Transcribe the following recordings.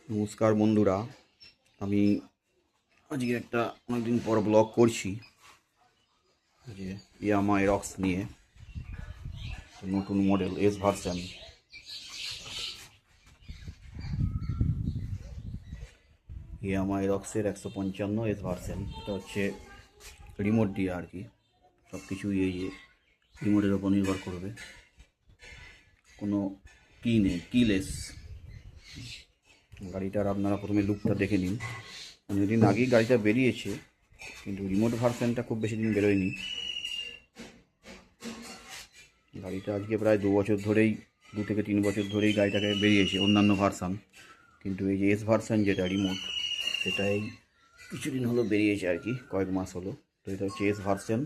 নমস্কার বন্ধুরা, আমি আজকে একটা অনেকদিন পর ব্লগ করছি যে ইয়ামাহা রক্স নিয়ে। নতুন মডেল এস ভার্সন ইয়ামাহা রক্সের 155 এস ভার্সন। এটা হচ্ছে রিমোট দিয়ে আর কি, সব কিছুই এই যে রিমোটের ওপর নির্ভর করবে, কোনো কি নেই, কিলেস। গাড়িটার আপনারা প্রথমে লুকটা দেখে নিন। অনেকদিন আগেই গাড়িটা বেরিয়েছে, কিন্তু রিমোট ভার্সনটা খুব বেশি দিন বেরোয়নি। গাড়িটা আজকে প্রায় 2 বছর ধরেই, 2 থেকে 3 বছর ধরেই গাড়িটাকে বেরিয়েছে অন্যান্য ভার্সান, কিন্তু এই যে এস ভার্সান যেটা রিমোট, সেটাই কিছুদিন হলো বেরিয়েছে আর কি, কয়েক মাস হলো। তো এটা হচ্ছে এস ভার্সান।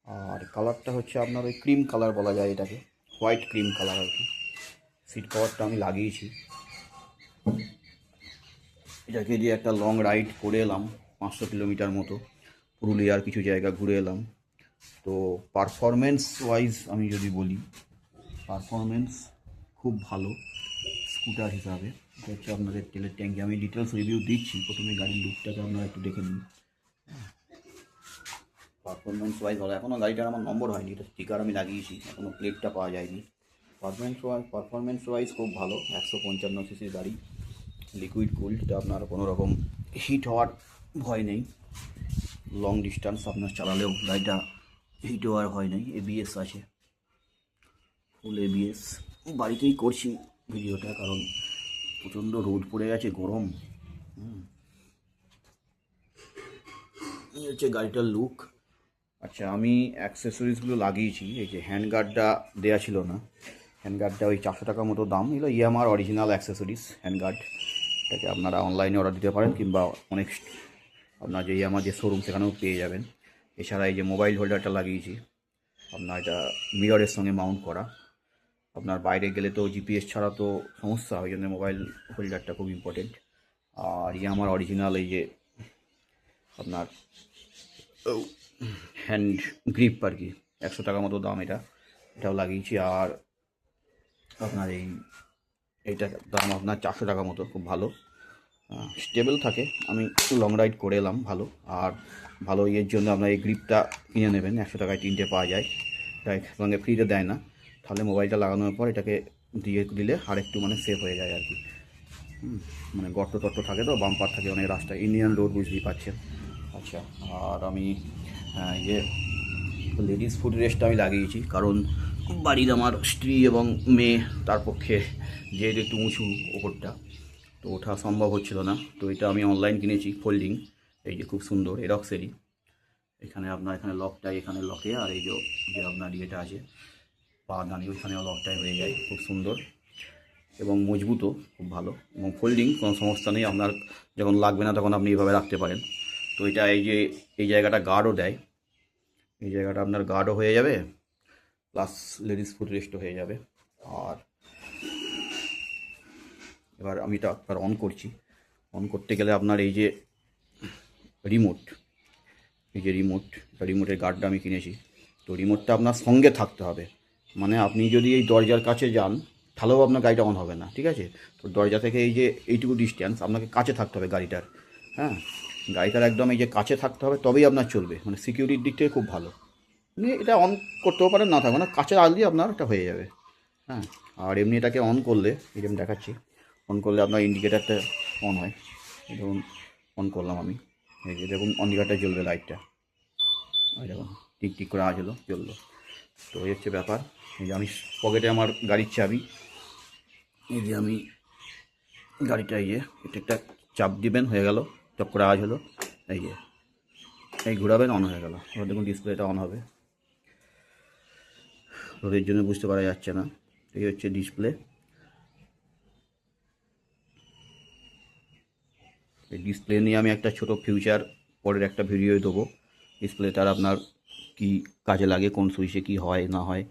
আর কালারটা হচ্ছে আপনার ওই ক্রিম কালার বলা যায় এটাকে, হোয়াইট ক্রিম কালার আর কি। সিট কভারটা আমি লাগিয়েছি। এটাকে দিয়ে একটা লং রাইড করে এলাম, 500 কিলোমিটার মতো, পুরুলিয়ার কিছু জায়গা ঘুরে এলাম। তো পারফরমেন্স ওয়াইজ আমি যদি বলি, পারফরমেন্স খুব ভালো স্কুটার হিসাবে। এটা হচ্ছে আপনাদের তেলের ট্যাঙ্কি। আমি ডিটেলস রিভিউ দিচ্ছি, প্রথমে গাড়ির লুকটাকে আপনারা একটু দেখে নিন। পারফরমেন্স ওয়াইজ ভালো। এখনও গাড়িটার আমার নম্বর হয়নি, এটা স্টিকার আমি লাগিয়েছি, এখনও প্লেটটা পাওয়া যায়নি। পারফরমেন্স ওয়াইজ খুব ভালো। 155 সিসির গাড়ি, লিকুইড কুলড, এটা আপনার কোনো রকম হিট হওয়ার ভয় নেই। লং ডিস্টেন্স আপনার চালালেও গাড়িটা হিট হওয়ার ভয় নেই। এবিএস আছে, ফুল এবিএস। বাড়িতেই করছি ভিডিওটা, কারণ প্রচণ্ড রোদ পড়ে গেছে, গরম। এই হচ্ছে গাড়িটার লুক। আচ্ছা, আমি অ্যাক্সেসরিজগুলো লাগিয়েছি। এই যে হ্যান্ড গার্ডটা দেওয়া ছিল না, হ্যান্ড গার্ডটা ওই 400 টাকা মতো দাম। এগুলো ইয়ামাহার অরিজিনাল অ্যাক্সেসরিজ হ্যান্ড গার্ড। এটাকে আপনারা অনলাইনে অর্ডার দিতে পারেন, কিংবা অনেক আপনার যে ইয়ামাহার যে শোরুম সেখানেও পেয়ে যাবেন। এছাড়া এই যে মোবাইল হোল্ডারটা লাগিয়েছি, আপনার এটা মিররের সঙ্গে মাউন্ট করা। আপনার বাইরে গেলে তো জিপিএস ছাড়া তো সমস্যা, ওই জন্য মোবাইল হোল্ডারটা খুব ইম্পর্টেন্ট। আর ইয়ামাহার অরিজিনাল এই যে আপনার হ্যান্ড গ্রিপ আর কি, 100 টাকা মতো দাম এটা, এটাও লাগিয়েছি। আর আপনার এইটার দাম আপনার 400 টাকা মতো, খুব ভালো, স্টেবল থাকে। আমি লং রাইড করে এলাম ভালো। আর ভালো ইয়ের জন্য আপনার এই গ্রিপটা কিনে নেবেন, 100 টাকায় 3টে পাওয়া যায়, এটা সঙ্গে ফ্রিতে দেয় না। তাহলে মোবাইলটা লাগানোর পর এটাকে দিয়ে দিলে আর একটু মানে সেফ হয়ে যায় আর কি। মানে গর্ত টর্ত থাকে তো, বাম্পার থাকে অনেক রাস্তায়, ইন্ডিয়ান রোড বুঝতেই পারছেন। আচ্ছা, আর আমি ইয়ে লেডিস ফুড রেস্টটা আমি লাগিয়েছি, কারণ বাড়ির আমার স্ত্রী এবং মেয়ে, তার পক্ষে যেহেতু একটু উঁচু ওপরটা, তো ওঠা সম্ভব হচ্ছিল না। তো এটা আমি অনলাইন কিনেছি, ফোল্ডিং। এই যে খুব সুন্দর এরক্সেরই। এখানে আপনার এখানে লকটাই, এখানে লকে, আর এই যে যে আপনার ইয়েটা আছে পা দানি, ওইখানেও লকটাই হয়ে যায়, খুব সুন্দর এবং মজবুতও খুব ভালো। এবং ফোল্ডিং, কোনো সমস্যা নেই, আপনার যখন লাগবে না তখন আপনি এইভাবে রাখতে পারেন। তো এটা এই যে এই জায়গাটা গার্ডও দেয়, এই জায়গাটা আপনার গার্ডও হয়ে যাবে, প্লাস লেডিস ফুড রেস্টও হয়ে যাবে। আর এবার আমি এটা একবার অন করছি। অন করতে গেলে আপনার এই যে রিমোট, এই যে রিমোটের গার্ডটা আমি কিনেছি। তো রিমোটটা আপনার সঙ্গে থাকতে হবে, মানে আপনি যদি এই দরজার কাছে যান তাহলেও আপনার গাড়িটা অন হবে না, ঠিক আছে? তো দরজা থেকে এই যে এইটুকু ডিস্টেন্স আপনাকে কাছে থাকতে হবে গাড়িটার। হ্যাঁ, গাড়িটার একদম এই যে কাছে থাকতে হবে, তবেই আপনার চলবে, মানে সিকিউরিটির দিক থেকে খুব ভালো। আপনি এটা অন করতেও পারেন, না থাকবে না, কাছে আসলেই আপনার এটা হয়ে যাবে। হ্যাঁ, আর এমনি এটাকে অন করলে, এই যে আমি দেখাচ্ছি, অন করলে আপনার ইন্ডিকেটারটা অন হয়। দেখুন, অন করলাম আমি, এই যে দেখুন ইন্ডিকেটারটা জ্বলবে, লাইটটা ওই দেখুন টিক টিক করে আওয়াজ হলো, জ্বললো। তো এই হচ্ছে ব্যাপার। এই যে আমি পকেটে আমার গাড়ির চাবি, এই যে আমি গাড়িটা, এই যে এটা একটা চাপ দিবেন, হয়ে গেল, চপ করে আওয়াজ হলো। এই যে এই ঘোরাবেন, অন হয়ে গেল। এবার দেখুন ডিসপ্লেটা অন হবে, রোদের জন্য বুঝতে পারা যাচ্ছে না। এই হচ্ছে ডিসপ্লে। এই ডিসপ্লে নিয়ে আমি একটা ছোট ফিউচার পরের একটা ভিডিও দেবো, ডিসপ্লেটার আপনার কি কাজে লাগে, কোন সুইচে কি হয় না হয়।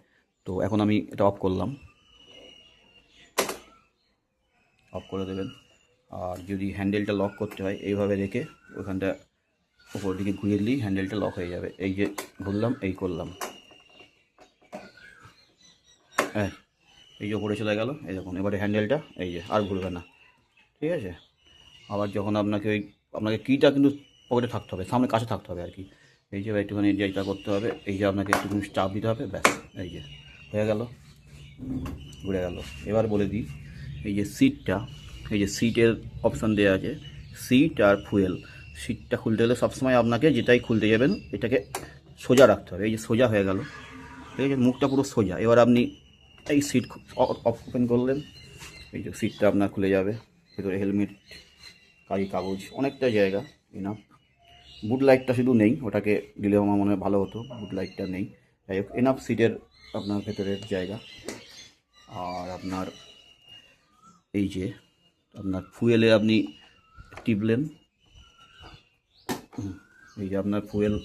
তো এখন আমি এটা অফ করলাম, অফ করে দেবেন। আর যদি হ্যান্ডেলটা লক করতে হয়, এইভাবে রেখে ওখানটা উপর দিকে ঘুরিয়ে দিলেই হ্যান্ডেলটা লক হয়ে যাবে। এই যে ঘুরলাম, এই করলাম, হ্যাঁ, এই যে উপরে চলে গেল, এই দেখুন। এবারে হ্যান্ডেলটা এই যে আর ঘুরবে না, ঠিক আছে? আবার যখন আপনাকে কিটা কিন্তু পকেটে থাকতে হবে, সামনে কাছে থাকতে হবে আর কি। এই যে একটুখানি যেটা করতে হবে, এই যে আপনাকে একটুখানি চাপ দিতে হবে, ব্যাস এই যে হয়ে গেল, ঘুরে গেল। এবার বলে দিই, এই যে সিটটা, এই যে সিটের অপশান দেওয়া আছে, সিট আর ফুয়েল। সিটটা খুলতে গেলে সবসময় আপনাকে যেটাই খুলতে যাবেন এটাকে সোজা রাখতে হবে। এই যে সোজা হয়ে গেল, ঠিক আছে, মুখটা পুরো সোজা। এবার আপনি এই সিট ওপেন করলেন, এই যে সিটটা আপনার খুলে যাবে। ভেতরে হেলমেট, কারি কাগজ, অনেকটা জায়গা এনাফ। বুট লাইটটা শুধু নেই, ওটাকে দিলে আমার মনে হয় ভালো হতো, বুট লাইটটা নেই। যাই হোক, এনাফ সিটের আপনার ভেতরের জায়গা। আর আপনার এই যে আপনার ফুয়েলে আপনি টিপলেন, এই যে আপনার ফুয়েল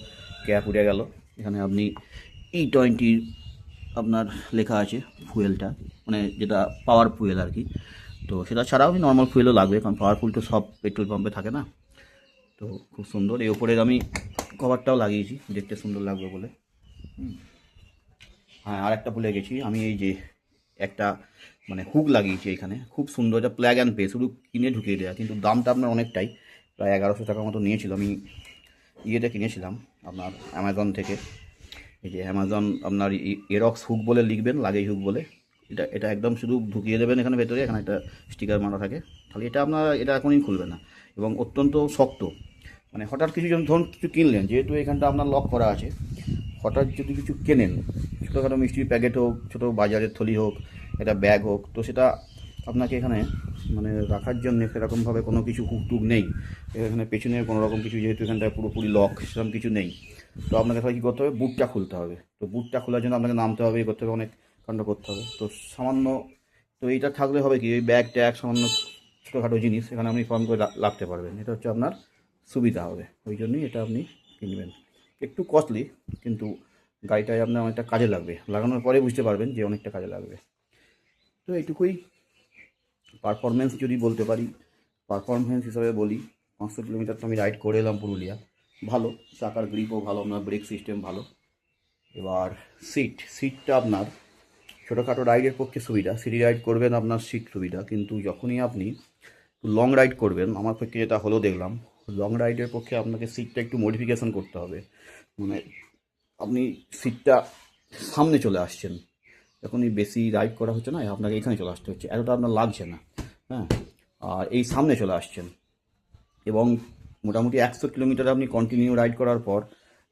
ক্যাপ উঠে গেল। এখানে আপনি E20 আপনার লেখা আছে ফুয়েলটা, মানে যেটা পাওয়ার ফুয়েল আর কি। তো সেটা ছাড়াও নর্মাল ফুয়েলও লাগবে, কারণ পাওয়ারফুল তো সব পেট্রোল পাম্পে থাকে না। তো খুব সুন্দর, এই ওপরে আমি কভারটাও লাগিয়েছি দেখতে সুন্দর লাগবে বলে। হ্যাঁ, আর একটা ভুলে গেছি, আমি এই যে একটা মানে হুক লাগিয়েছি এখানে, খুব সুন্দর, এটা প্লাগ অ্যান্ড পে, শুধু কিনে ঢুকিয়ে দেওয়া, কিন্তু দামটা আপনার অনেকটাই, প্রায় 1100 টাকার মতো নিয়েছিল। আমি ইয়েতে কিনেছিলাম আপনার অ্যামাজন থেকে। এই যে অ্যামাজন আপনার এরক্স হুক বলে লিখবেন, লাগেজ হুক বলে। এটা একদম শুধু ঢুকিয়ে দেবেন এখানে ভেতরে, এখানে একটা স্টিকার মারা থাকে, তাহলে এটা আপনার এটা এখনই খুলবে না। এবং অত্যন্ত শক্ত, মানে হঠাৎ কিছু ধরুন কিছু কিনলেন, যেহেতু এখানটা আপনার লক করা আছে, হঠাৎ যদি কিছু কেনেন, ছোটোখাটো মিষ্টির প্যাকেট হোক, ছোটো বাজারের থলি হোক, একটা ব্যাগ হোক, তো সেটা আপনাকে এখানে মানে রাখার জন্য সেরকমভাবে কোনো কিছু হুক টুক নেই এখানে, পেছনের কোনো রকম কিছু, যেহেতু এখানটা পুরোপুরি লক, সেরকম কিছু নেই। তো আপনাকে তাহলে কী করতে হবে, বুটটা খুলতে হবে। তো বুটটা খোলার জন্য আপনাকে নামতে হবে, করতে হবে, অনেক কাণ্ড করতে হবে। তো সামান্য, তো এইটা থাকলে হবে কি, ওই ব্যাগ ট্যাগ সামান্য ছোটোখাটো জিনিস এখানে আপনি ফর্ম করে রাখতে পারবেন, এটা হচ্ছে আপনার সুবিধা হবে। ওই জন্যই এটা আপনি কিনবেন। একটু কস্টলি, কিন্তু গাড়িটায় আপনার অনেকটা কাজে লাগবে, লাগানোর পরে বুঝতে পারবেন যে অনেকটা কাজে লাগবে। তো এইটুকুই। পারফরমেন্স যদি বলতে পারি, পারফরমেন্স হিসাবে বলি, 500 কিলোমিটার তো আমি রাইড করে এলাম পুরুলিয়া, ভালো, চাকার গ্রিপও ভালো, আপনার ব্রেক সিস্টেম ভালো। এবার সিটটা আপনার ছোটোখাটো রাইডের পক্ষে সুবিধা, সিটি রাইড করবেন আপনার সিট সুবিধা, কিন্তু যখনই আপনি লং রাইড করবেন, আমার পক্ষে যেটা হলো দেখলাম, লং রাইডের পক্ষে আপনাকে সিটটা একটু মডিফিকেশন করতে হবে। মানে আপনি সিটটা সামনে চলে আসছেন, যখনই বেশি রাইড করা হচ্ছে না, আপনাকে এখানে চলে আসতে হচ্ছে, এতটা আপনার লাগছে না। হ্যাঁ, আর এই সামনে চলে আসছেন, এবং মোটামুটি 100 কিলোমিটার আপনি কন্টিনিউ রাইড করার পর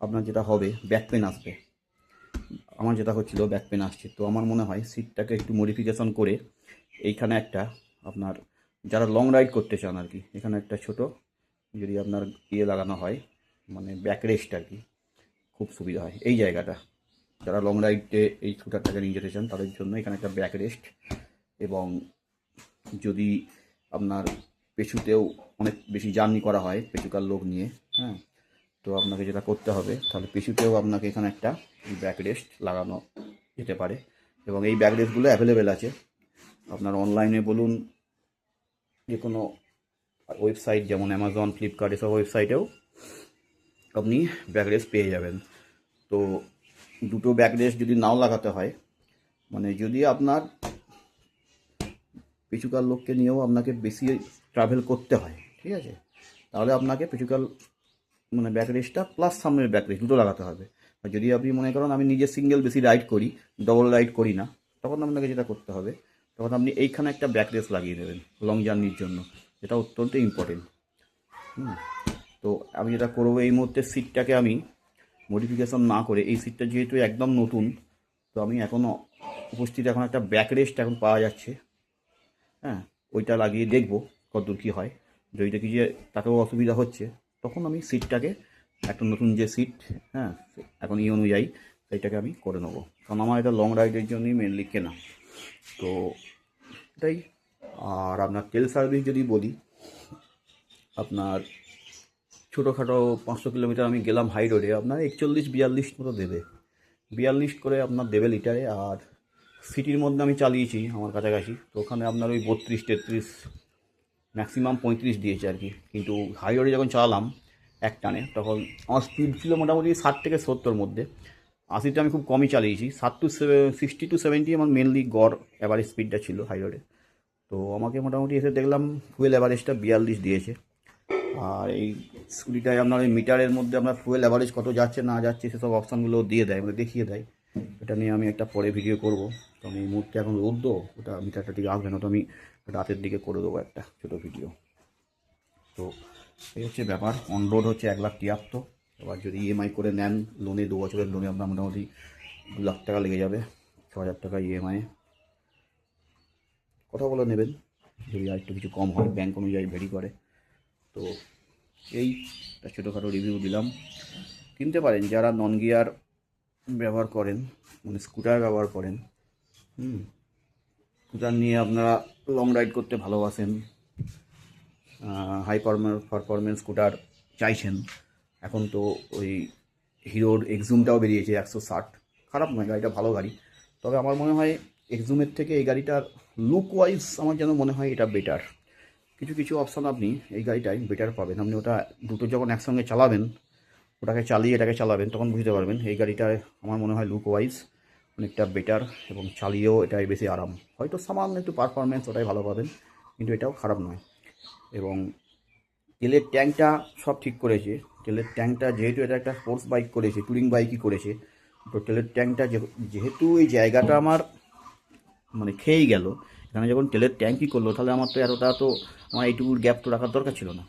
আপনার যেটা হবে, ব্যাক পেন আসবে। আমার যেটা হচ্ছিল, ব্যাক পেন আসছে। তো আমার মনে হয় সিটটাকে একটু মডিফিকেশন করে এইখানে একটা আপনার, যারা লং রাইড করতে চান আর কি, এখানে একটা ছোট যদি আপনার ইয়ে লাগানো হয়, মানে ব্যাক রেস্ট আর কি, খুব সুবিধা হয় এই জায়গাটা। যারা লং রাইডে এই স্কুটারটাকে নিয়ে যেতে চান তাদের জন্য এখানে একটা ব্যাক রেস্ট। এবং যদি আপনার পেছুতেও অনেক বেশি জার্নি করা হয় পেছুকার লোক নিয়ে, হ্যাঁ, তো আপনাকে যেটা করতে হবে, তাহলে পেছুতেও আপনাকে এখানে একটা ব্যাক রেস্ট লাগানো যেতে পারে। এবং এই ব্যাক রেস্টগুলো অ্যাভেলেবেল আছে আপনার অনলাইনে বলুন, যে কোনো ওয়েবসাইট যেমন অ্যামাজন, ফ্লিপকার্ট, এসব ওয়েবসাইটেও আপনি ব্যাক রেস্ট পেয়ে যাবেন। তো দুটো ব্যাক রেস্ট যদি নাও লাগাতে হয়, মানে যদি আপনার পিছুকার লোককে নিয়েও আপনাকে বেশি ট্রাভেল করতে হয়, ঠিক আছে, তাহলে আপনাকে পিছুকার মানে ব্যাক রেস্টটা প্লাস সামনের ব্যাক রেস্ট দুটো লাগাতে হবে। আর যদি আপনি মনে করেন আমি নিজে সিঙ্গেল বেশি রাইড করি, ডবল রাইড করি না, তখন আপনাকে যেটা করতে হবে, তখন আপনি এইখানে একটা ব্যাক রেস্ট লাগিয়ে দেবেন লং জার্নির জন্য, এটা অত্যন্ত ইম্পর্টেন্ট। তো আমি যেটা করবো, এই মুহূর্তে সিটটাকে আমি মডিফিকেশন না করে, এই সিটটা যেহেতু একদম নতুন, তো আমি এখনও উপস্থিত, এখন একটা ব্যাক রেস্ট এখন পাওয়া যাচ্ছে, হ্যাঁ, ওইটা লাগিয়ে দেখবো কতদূর কী হয়। যদি দেখি যে তাতেও অসুবিধা হচ্ছে, তখন আমি সিটটাকে একটা নতুন যে সিট, হ্যাঁ, এখন এই অনুযায়ী সেইটাকে আমি করে নেবো, কারণ আমার এটা লং রাইডের জন্যই মেনলি কেনা। তো এটাই। আর আপনার তেল সার্ভিস যদি বলি, আপনার ছোটোখাটো 500 কিলোমিটার আমি গেলাম হাই রোডে, আপনার 41-42 মতো দেবে, 42 করে আপনার দেবে লিটারে। আর সিটির মধ্যে আমি চালিয়েছি আমার কাছাকাছি, তো ওখানে আপনার ওই 32-33, ম্যাক্সিমাম 35 দিয়েছে আর কি। কিন্তু হাই রোডে যখন চালালাম এক টানে, তখন আমার স্পিড ছিল মোটামুটি 60 থেকে 70 মধ্যে। 80টা আমি খুব কমই চালিয়েছি, 60 to 70 আমার মেনলি গড় এভারেজ স্পিডটা ছিল হাই রোডে। তো আমাকে মোটামুটি এসে দেখলাম ফুয়েল অ্যাভারেজটা 42 দিয়েছে। আর এই স্কুটিটায় আপনার ওই মিটারের মধ্যে আপনার ফুয়েল অ্যাভারেজ কত যাচ্ছে না যাচ্ছে সেসব অপশানগুলো দিয়ে দেয়, মানে দেখিয়ে দেয়। এটা নিয়ে আমি একটা পরে ভিডিও করব। তো আমি এই মুহূর্তে এখন রোদ তো ওটা মিটারটা ঠিক আসবে না, তো আমি রাতের দিকে করে দেবো একটা ছোটো ভিডিও। তো এই হচ্ছে ব্যাপার। অন রোড হচ্ছে 1,73,000। এবার যদি ইএমআই করে নেন, লোনে 2 বছরের লোনে আপনার মোটামুটি 2 লাখ টাকা লেগে যাবে। 6,000 টাকা ইএমআই কথা বলে নেবেন, যদি আর একটু কিছু কম হয়, ব্যাংক অনুযায়ী ভেরি করে। তো এই একটা ছোটোখাটো রিভিউ দিলাম। কিনতে পারেন যারা নন গিয়ার ব্যবহার করেন, মানে স্কুটার ব্যবহার করেন, স্কুটার নিয়ে আপনারা লং রাইড করতে ভালোবাসেন, হাই পারফরমেন্স স্কুটার চাইছেন। এখন তো ওই হিরোর এক্সুমটাও বেরিয়েছে 160, খারাপ নয়, গাড়িটা ভালো গাড়ি। তবে আমার মনে হয় এক্সুমের থেকে এই গাড়িটার লুক ওয়াইজ আমার যেন মনে হয় এটা বেটার। কিছু কিছু অপশান আপনি এই গাড়িটায় বেটার পাবেন। আপনি ওটা দুটো যখন একসঙ্গে চালাবেন, ওটাকে চালিয়ে এটাকে চালাবেন, তখন বুঝতে পারবেন এই গাড়িটায় আমার মনে হয় লুক ওয়াইজ অনেকটা বেটার, এবং চালিয়েও এটাই বেশি আরাম। হয়তো সামান্য একটু পারফরমেন্স ওটাই ভালো পাবেন, কিন্তু এটাও খারাপ নয়। এবং তেলের ট্যাঙ্কটা সব ঠিক করেছে। তেলের ট্যাঙ্কটা যেহেতু এটা একটা স্পোর্টস বাইক করেছে, টুরিং বাইকই করেছে, তো তেলের ট্যাঙ্কটা যেহেতু এই জায়গাটা আমার মানে খেয়েই গেল, এখানে যখন তেলের ট্যাঙ্কই করলো, তাহলে আমার তো এতটা তো আমার এইটুকুর গ্যাপ তো রাখার দরকার ছিল না।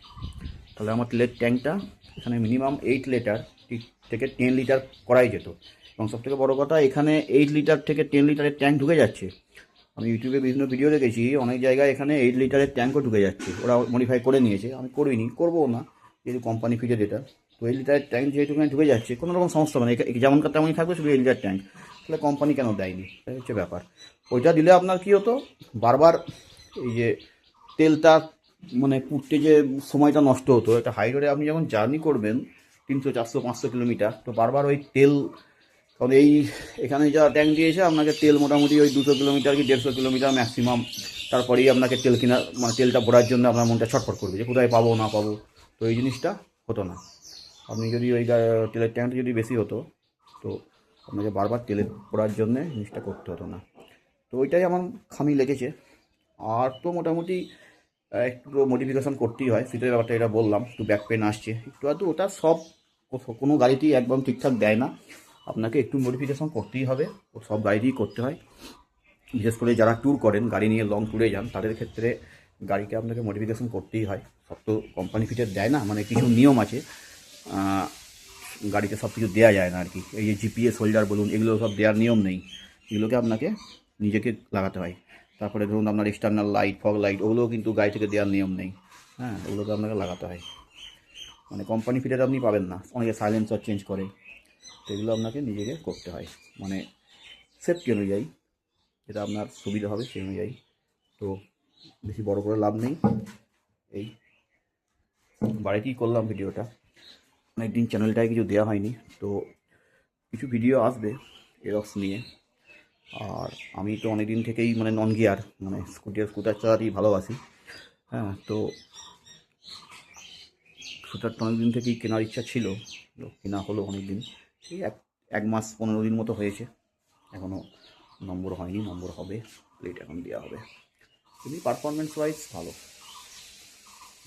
তাহলে আমার তেলের ট্যাঙ্কটা এখানে মিনিমাম 8 লিটার থেকে 10 লিটার করাই যেত। এবং সবথেকে বড় কথা, এখানে 8 লিটার থেকে 10 লিটারের ট্যাঙ্ক ঢুকে যাচ্ছে। আমি ইউটিউবে বিভিন্ন ভিডিও দেখেছি, অনেক জায়গায় এখানে 8 লিটারের ট্যাঙ্কও ঢুকে যাচ্ছে। ওরা মডিফাই করে নিয়েছে, আমি করিনি, করবও না, যেহেতু কোম্পানি ফিটেড এটা। তো 8 লিটারের ট্যাঙ্ক যেহেতু এখানে ঢুকে যাচ্ছে, কোনো রকম সমস্যা হবে না, যেমনকার তেমনই থাকবে, শুধু 8 লিটার ট্যাঙ্ক। তাহলে কোম্পানি কেন দেয়নি, এই হচ্ছে ব্যাপার। ওইটা দিলে আপনার কী হতো, বারবার এই যে তেলটা মানে পুড়তে যে সময়টা নষ্ট হতো, একটা হাই রোডে আপনি যখন জার্নি করবেন 300, 400, 500 কিলোমিটার, তো বারবার ওই তেল, কারণ এই এখানে যা ট্যাঙ্ক দিয়েছে আপনাকে তেল মোটামুটি ওই 200 কিলোমিটার কি 150 কিলোমিটার ম্যাক্সিমাম, তারপরেই আপনাকে তেল কেনা, মানে তেলটা ভরার জন্য আপনার মনটা ছটফট করবে যে কোথায় পাবো না পাবো। তো এই জিনিসটা হতো না। আপনি যদি ওই তেলের ট্যাঙ্কটা যদি বেশি হতো, তো আপনাকে বারবার তেলে ভরার জন্যে জিনিসটা করতে হতো না। তো ওইটাই আমার খামি লেগেছে। আর তো মোটামুটি একটু মডিফিকেশন করতেই হয়, শীতের ব্যাপারটা এটা বললাম, একটু ব্যাক পেন আসছে একটু আধটু, ওটা সব কোনো গাড়িতেই একদম ঠিকঠাক দেয় না, আপনাকে একটু মডিফিকেশন করতেই হবে, ও সব গাড়িতেই করতে হয়। বিশেষ করে যারা ট্যুর করেন, গাড়ি নিয়ে লং ট্যুরে যান, তাদের ক্ষেত্রে গাড়িকে আপনাকে মডিফিকেশন করতেই হয়। সব তো কোম্পানি ফিটের দেয় না, মানে কিছু নিয়ম আছে, গাড়িতে সব কিছু দেওয়া যায় না আর কি। এই যে জিপিএস হোল্ডার বলুন, এগুলো সব দেওয়ার নিয়ম নেই, এগুলোকে আপনাকে নিজেকে লাগাতে হয়। তারপরে ধরুন আপনার এক্সটার্নাল লাইট, ফগ লাইট, ওগুলোও কিন্তু গাড়ি থেকে দেওয়ার নিয়ম নেই, হ্যাঁ, ওগুলোকে আপনাকে লাগাতে হয়। মানে কোম্পানি ফিটেড আপনি পাবেন না, অনেকে সাইলেন্সার চেঞ্জ করে, তো এগুলো আপনাকে নিজেকে করতে হয়, মানে সেফটি অনুযায়ী যেটা আপনার সুবিধা হবে সেই অনুযায়ী। তো বেশি বড় করে লাভ নেই, এই বাড়িতেই করলাম ভিডিওটা। অনেকদিন চ্যানেলটায় কিছু দেওয়া হয়নি, তো কিছু ভিডিও আসবে এরক্স নিয়ে। আর আমি তো অনেক দিন থেকেই মানে নন গিয়ার, মানে স্কুটার চালাতেই ভালোবাসি, হ্যাঁ। তো স্কুটারটা অনেক দিন থেকেই কেনার ইচ্ছা ছিল, তো কেনা হলো অনেক দিন, এই এক মাস 15 দিন মতো হয়েছে, এখনও নম্বর হয়নি, নম্বর হবে, প্লেট এখন দেওয়া হবে। খুবই পারফরমেন্স ওয়াইজ ভালো।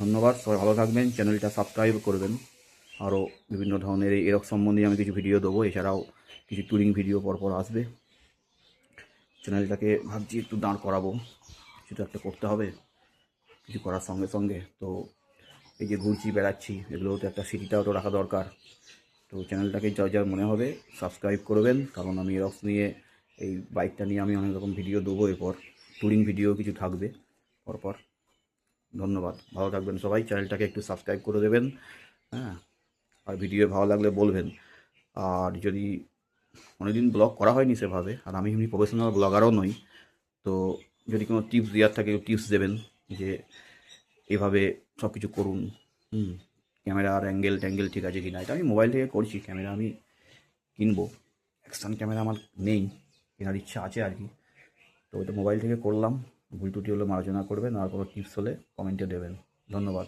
ধন্যবাদ, সবাই ভালো থাকবেন, চ্যানেলটা সাবস্ক্রাইব করবেন। আরও বিভিন্ন ধরনের এই এরক সম্বন্ধে আমি কিছু ভিডিও দেবো, এছাড়াও কিছু ট্যুরিং ভিডিও পরপর আসবে। চ্যানেলটাকে ভাবছি একটু দাঁড় করাবো, কিছু একটা করতে হবে, কিছু করার সঙ্গে সঙ্গে তো এই যে ঘুরছি বেড়াচ্ছি, এগুলোও তো একটা স্মৃতিটাও তো রাখা দরকার। তো চ্যানেলটাকে যা যা মনে হবে সাবস্ক্রাইব করবেন, কারণ আমি এরক্স নিয়ে, এই বাইকটা নিয়ে আমি অনেক রকম ভিডিও দেবো এরপর, ট্যুরিং ভিডিও কিছু থাকবে পরপর। ধন্যবাদ, ভালো থাকবেন সবাই, চ্যানেলটাকে একটু সাবস্ক্রাইব করে দেবেন, হ্যাঁ। আর ভিডিও ভালো লাগলে বলবেন। আর যদি অনেকদিন ব্লগ করা হয়নি সেভাবে, আর আমি এমনি প্রফেশনাল ব্লগারও নই, তো যদি কোনো টিপস দেওয়ার থাকে টিপস দেবেন, যে এভাবে সব কিছু করুন, ক্যামেরার অ্যাঙ্গেল ট্যাঙ্গেল ঠিক আছে কি না। এটা আমি মোবাইল থেকে করছি, ক্যামেরা আমি কিনবো, অ্যাকশান ক্যামেরা আমার নেই, কেনার ইচ্ছা আছে আর কি। তো ওটা মোবাইল থেকে করলাম, ভুল ত্রুটি হলে আলোচনা করবেন, আর কোনো টিপস হলে কমেন্টে দেবেন। ধন্যবাদ।